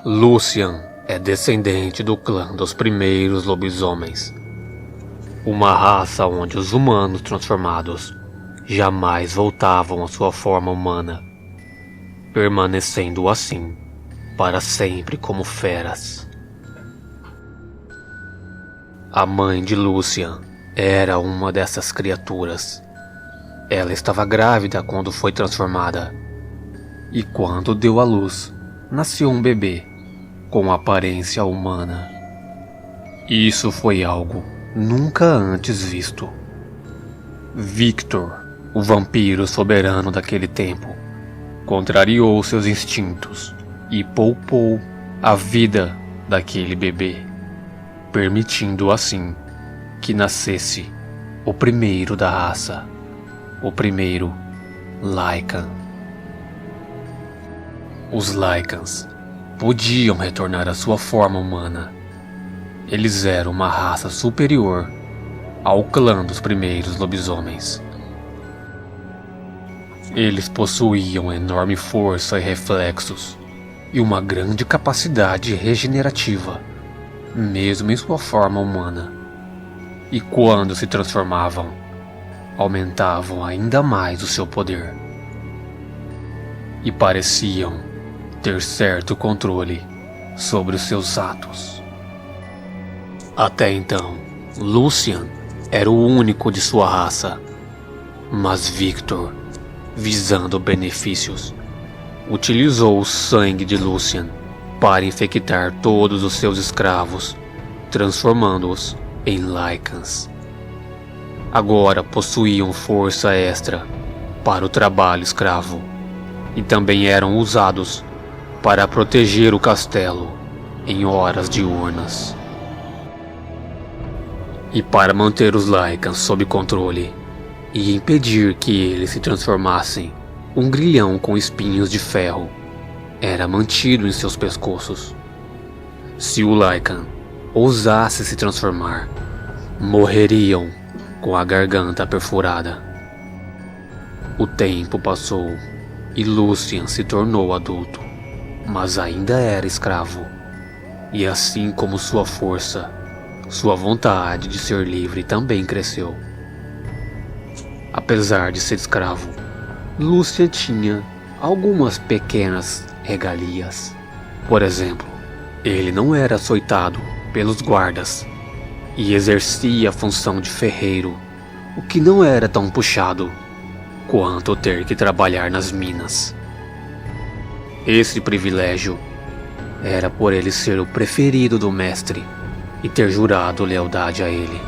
Lucian é descendente do clã dos primeiros lobisomens, uma raça onde os humanos transformados jamais voltavam à sua forma humana, permanecendo assim para sempre como feras. A mãe de Lucian era uma dessas criaturas. Ela estava grávida quando foi transformada, e quando deu à luz, nasceu um bebê com aparência humana. Isso foi algo nunca antes visto. Victor, o vampiro soberano daquele tempo, contrariou seus instintos e poupou a vida daquele bebê, permitindo assim que nascesse o primeiro da raça, o primeiro Lycan. Os Lycans podiam retornar à sua forma humana. Eles eram uma raça superior ao clã dos primeiros lobisomens. Eles possuíam enorme força e reflexos, e uma grande capacidade regenerativa, mesmo em sua forma humana. E quando se transformavam, aumentavam ainda mais o seu poder. E pareciam ter certo controle sobre os seus atos. Até então, Lucian era o único de sua raça, mas Victor, visando benefícios, utilizou o sangue de Lucian para infectar todos os seus escravos, transformando-os em Lycans. Agora possuíam força extra para o trabalho escravo e também eram usados para proteger o castelo em horas diurnas. E para manter os Lycans sob controle e impedir que eles se transformassem, um grilhão com espinhos de ferro era mantido em seus pescoços. Se o Lycan ousasse se transformar, morreriam com a garganta perfurada. O tempo passou e Lucian se tornou adulto, mas ainda era escravo. E assim como sua força, sua vontade de ser livre também cresceu. Apesar de ser escravo, Lucian tinha algumas pequenas regalias. Por exemplo, ele não era açoitado pelos guardas e exercia a função de ferreiro, o que não era tão puxado quanto ter que trabalhar nas minas. Esse privilégio era por ele ser o preferido do mestre e ter jurado lealdade a ele.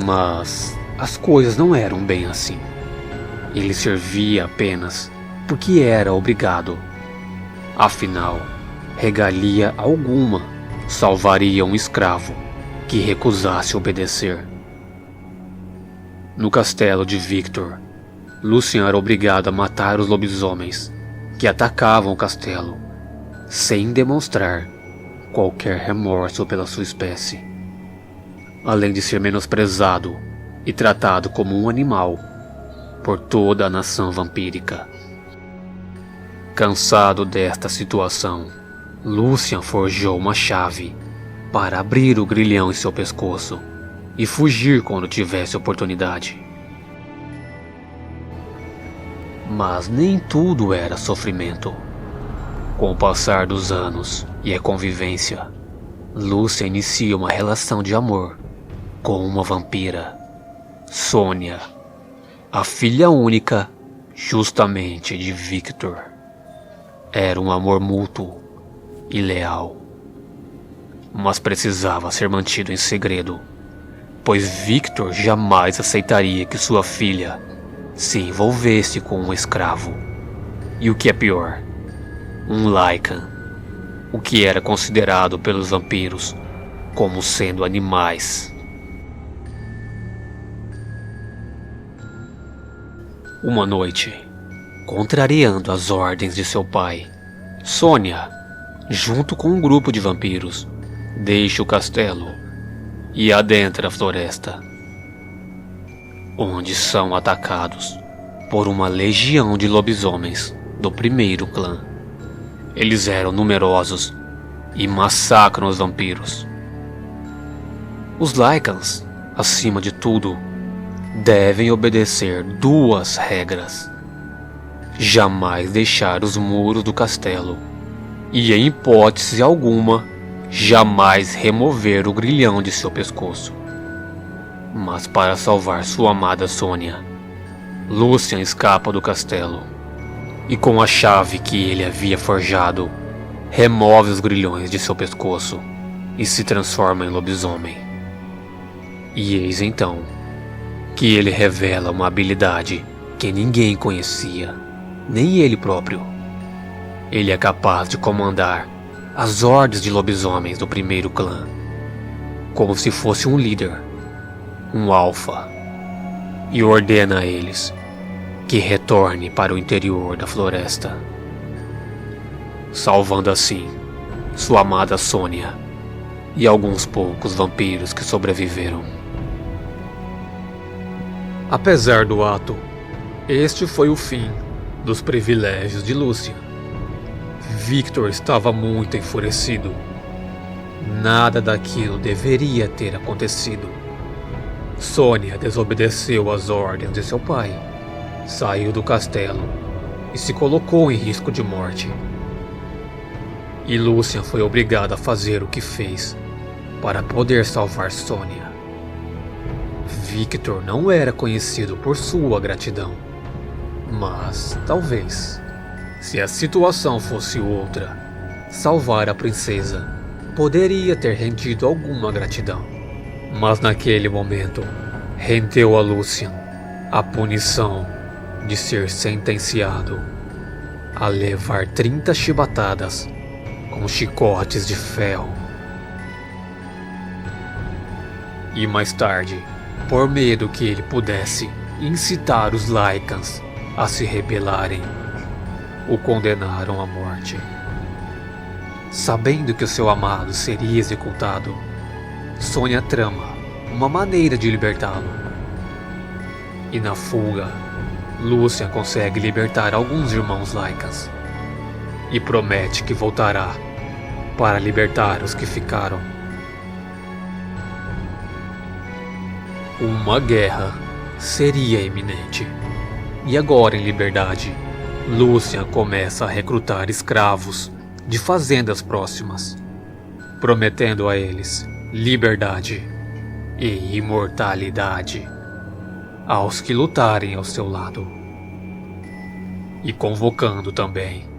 Mas as coisas não eram bem assim. Ele servia apenas porque era obrigado. Afinal, regalia alguma salvaria um escravo que recusasse obedecer. No castelo de Victor, Lucian era obrigado a matar os lobisomens que atacavam o castelo, sem demonstrar qualquer remorso pela sua espécie, além de ser menosprezado e tratado como um animal por toda a nação vampírica. Cansado desta situação, Lucian forjou uma chave para abrir o grilhão em seu pescoço e fugir quando tivesse oportunidade. Mas nem tudo era sofrimento. Com o passar dos anos e a convivência, Lucian inicia uma relação de amor com uma vampira, Sônia, a filha única justamente de Victor. Era um amor mútuo e leal, mas precisava ser mantido em segredo, pois Victor jamais aceitaria que sua filha se envolvesse com um escravo. E o que é pior, um Lycan, o que era considerado pelos vampiros como sendo animais. Uma noite, contrariando as ordens de seu pai, Sônia, junto com um grupo de vampiros, deixa o castelo e adentra a floresta, onde são atacados por uma legião de lobisomens do primeiro clã. Eles eram numerosos e massacram os vampiros. Os Lycans, acima de tudo, devem obedecer 2 regras: jamais deixar os muros do castelo e, em hipótese alguma, jamais remover o grilhão de seu pescoço. Mas para salvar sua amada Sônia, Lucian escapa do castelo e, com a chave que ele havia forjado, remove os grilhões de seu pescoço e se transforma em lobisomem. E eis então que ele revela uma habilidade que ninguém conhecia, nem ele próprio. Ele é capaz de comandar as hordas de lobisomens do primeiro clã, como se fosse um líder, um alfa, e ordena a eles que retorne para o interior da floresta, salvando assim sua amada Sônia e alguns poucos vampiros que sobreviveram. Apesar do ato, este foi o fim dos privilégios de Lucian. Victor estava muito enfurecido. Nada daquilo deveria ter acontecido. Sônia desobedeceu às ordens de seu pai, saiu do castelo e se colocou em risco de morte. E Lucian foi obrigado a fazer o que fez para poder salvar Sônia. Victor não era conhecido por sua gratidão, mas talvez, se a situação fosse outra, salvar a princesa poderia ter rendido alguma gratidão. Mas naquele momento, rendeu a Lucian a punição de ser sentenciado a levar 30 chibatadas com chicotes de ferro. E mais tarde, por medo que ele pudesse incitar os Lycans a se rebelarem, o condenaram à morte. Sabendo que o seu amado seria executado, Sônia trama uma maneira de libertá-lo. E na fuga, Lucian consegue libertar alguns irmãos Lycans e promete que voltará para libertar os que ficaram. Uma guerra seria iminente, e agora em liberdade, Lucian começa a recrutar escravos de fazendas próximas, prometendo a eles liberdade e imortalidade aos que lutarem ao seu lado, e convocando também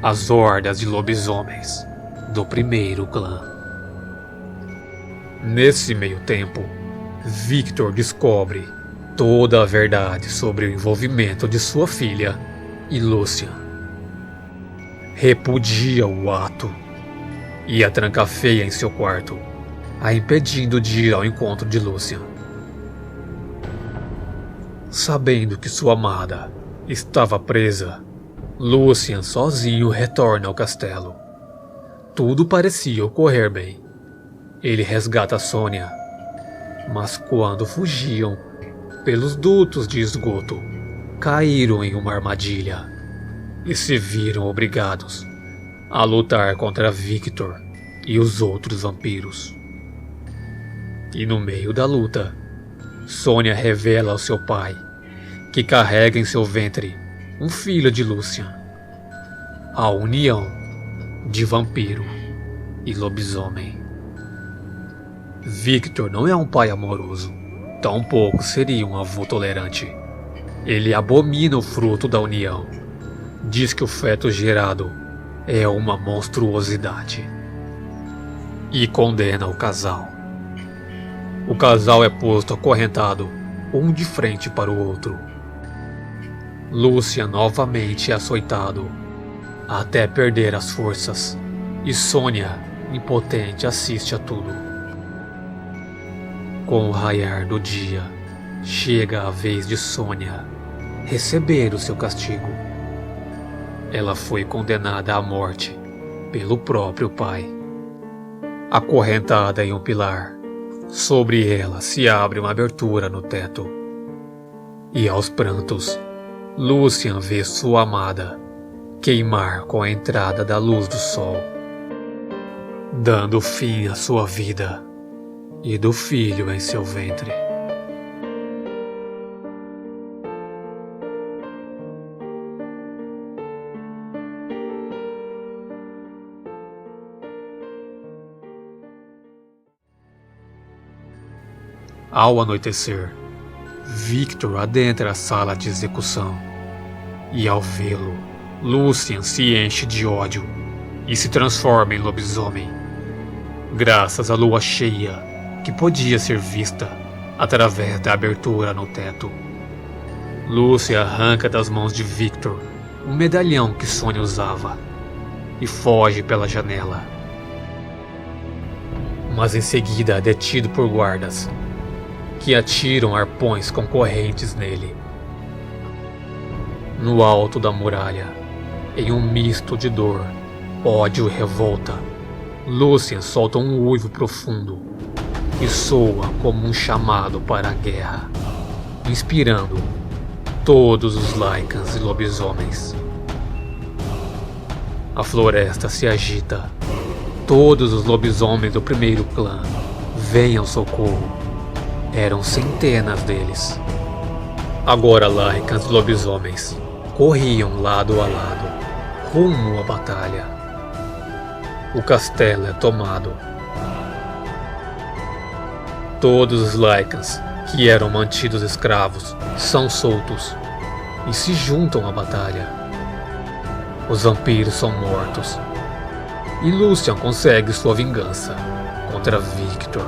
as hordas de lobisomens do primeiro clã. Nesse meio tempo, Victor descobre toda a verdade sobre o envolvimento de sua filha e Lucian. Repudia o ato e a tranca feia em seu quarto, a impedindo de ir ao encontro de Lucian. Sabendo que sua amada estava presa, Lucian sozinho retorna ao castelo. Tudo parecia ocorrer bem. Ele resgata Sônia, mas quando fugiam pelos dutos de esgoto, caíram em uma armadilha e se viram obrigados a lutar contra Victor e os outros vampiros. E no meio da luta, Sônia revela ao seu pai que carrega em seu ventre um filho de Lucian, a união de vampiro e lobisomem. Victor não é um pai amoroso, tampouco seria um avô tolerante. Ele abomina o fruto da união, diz que o feto gerado é uma monstruosidade e condena o casal. O casal é posto acorrentado, um de frente para o outro. Lucian novamente é açoitado, até perder as forças, e Sônia, impotente, assiste a tudo. Com o raiar do dia, chega a vez de Sônia receber o seu castigo. Ela foi condenada à morte pelo próprio pai. Acorrentada em um pilar, sobre ela se abre uma abertura no teto. E aos prantos, Lucian vê sua amada, queimar com a entrada da luz do sol, dando fim à sua vida e do filho em seu ventre. Ao anoitecer, Victor adentra a sala de execução e, ao vê-lo, Lucien se enche de ódio e se transforma em lobisomem, graças à lua cheia que podia ser vista através da abertura no teto. Lucien arranca das mãos de Victor o medalhão que Sonia usava e foge pela janela. Mas em seguida é detido por guardas que atiram arpões com correntes nele. No alto da muralha, em um misto de dor, ódio e revolta, Lucien solta um uivo profundo que soa como um chamado para a guerra, inspirando todos os Lycans e lobisomens. A floresta se agita. Todos os lobisomens do primeiro clã vêm ao socorro. Eram centenas deles. Agora Lycans e lobisomens corriam lado a lado, rumo à batalha. O castelo é tomado. Todos os Lycans que eram mantidos escravos são soltos e se juntam à batalha. Os vampiros são mortos e Lucien consegue sua vingança contra Victor,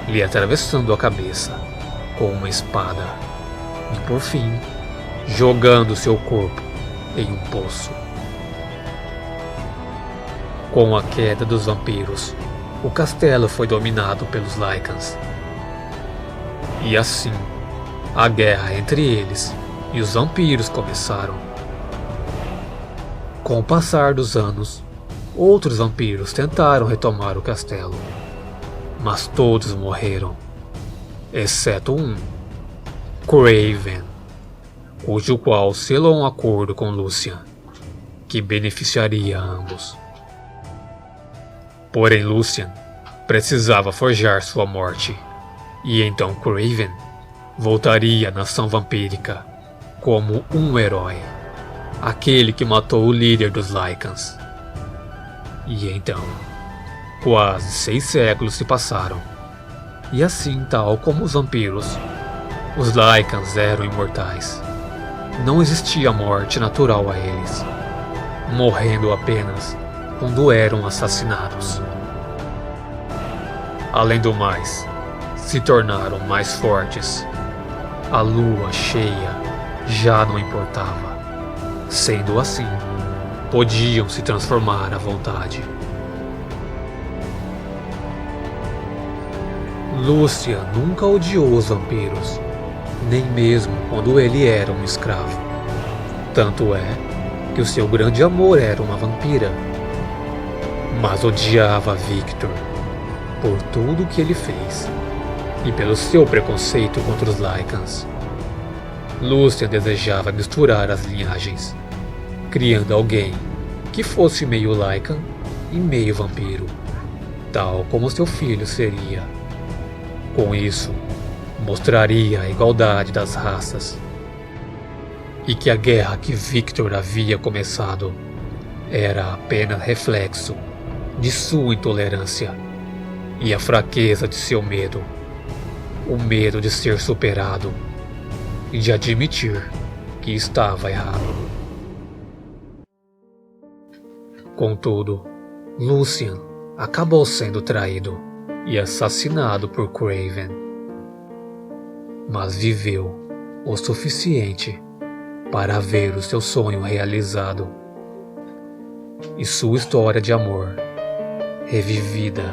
lhe atravessando a cabeça com uma espada e, por fim, jogando seu corpo em um poço. Com a queda dos vampiros, o castelo foi dominado pelos Lycans. E assim, a guerra entre eles e os vampiros começaram. Com o passar dos anos, outros vampiros tentaram retomar o castelo, mas todos morreram, exceto um, Craven, cujo qual selou um acordo com Lucien, que beneficiaria ambos. Porém Lucien precisava forjar sua morte, e então Craven voltaria à nação vampírica como um herói, aquele que matou o líder dos Lycans. E então, quase 6 séculos se passaram, e assim, tal como os vampiros, os Lycans eram imortais. Não existia morte natural a eles, morrendo apenas quando eram assassinados. Além do mais, se tornaram mais fortes. A lua cheia já não importava. Sendo assim, podiam se transformar à vontade. Lucien nunca odiou os vampiros, nem mesmo quando ele era um escravo. Tanto é que o seu grande amor era uma vampira. Mas odiava Victor por tudo que ele fez e pelo seu preconceito contra os Lycans. Lucien desejava misturar as linhagens, criando alguém que fosse meio Lycan e meio vampiro, tal como seu filho seria. Com isso, mostraria a igualdade das raças e que a guerra que Victor havia começado era apenas reflexo de sua intolerância e a fraqueza de seu medo, o medo de ser superado e de admitir que estava errado. Contudo, Lucien acabou sendo traído e assassinado por Craven, mas viveu o suficiente para ver o seu sonho realizado e sua história de amor revivida